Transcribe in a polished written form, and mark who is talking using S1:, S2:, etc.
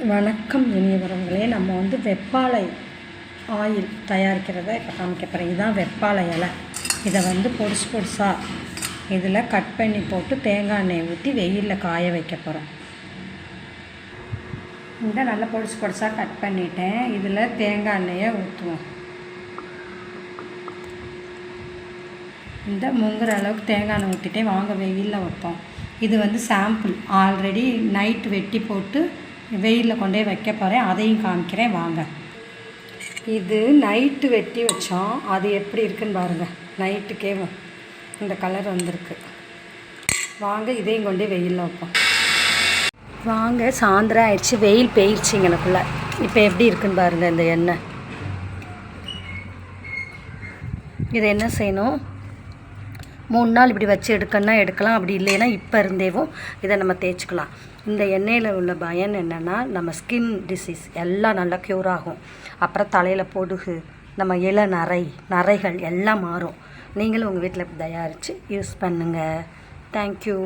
S1: வணக்கம் இனியவர்களே, நம்ம வெப்பாலை ஆயில் தயாரிக்கிறத இப்போ காமிக்க போகிறேன். இதுதான் வெப்பாலை இலை. இதை பொடிசு பொடிசாக இதில் கட் பண்ணி போட்டு தேங்காய் எண்ணெய் ஊற்றி வெயிலில் காய வைக்க போகிறேன். இந்த நல்லா பொடிசு பொடிசாக கட் பண்ணிட்டேன். இதில் தேங்காய் எண்ணெயை ஊற்றுவோம். இந்த முங்குற அளவுக்கு தேங்காய் எண்ணெய் ஊற்றிட்டே வாங்க வெயிலில் வைப்போம். இது சாம்பிள். ஆல்ரெடி நைட்டு வெட்டி போட்டு வெயிலில் கொண்டே வைக்க போகிறேன். அதையும் காமிக்கிறேன் வாங்க. இது நைட்டு வெட்டி வச்சோம். அது எப்படி இருக்குன்னு பாருங்கள். நைட்டுக்கே இந்த கலர் வந்திருக்கு. வாங்க இதையும் கொண்டே வெயிலில் வைப்போம். வாங்க, சாயந்தரம் ஆயிடுச்சு, வெயில் பெய்ச்சிங்க எனக்குள்ளே. இப்போ எப்படி இருக்குன்னு பாருங்கள். இந்த எண்ணெய் இதை என்ன செய்யணும், 3 நாள் இப்படி வச்சு எடுக்கணும்னா எடுக்கலாம். அப்படி இல்லைன்னா இப்போ இருந்தேவும் இதை நம்ம தேய்ச்சிக்கலாம். இந்த எண்ணெயில் உள்ள பயன் என்னென்னா, நம்ம ஸ்கின் டிசீஸ் எல்லாம் நல்லா க்யூர் ஆகும். அப்புறம் தலையில் பொடுகு, நம்ம நரைகள் எல்லாம் மாறும். நீங்களும் உங்கள் வீட்டில் தயாரித்து யூஸ் பண்ணுங்கள். தேங்க்யூ.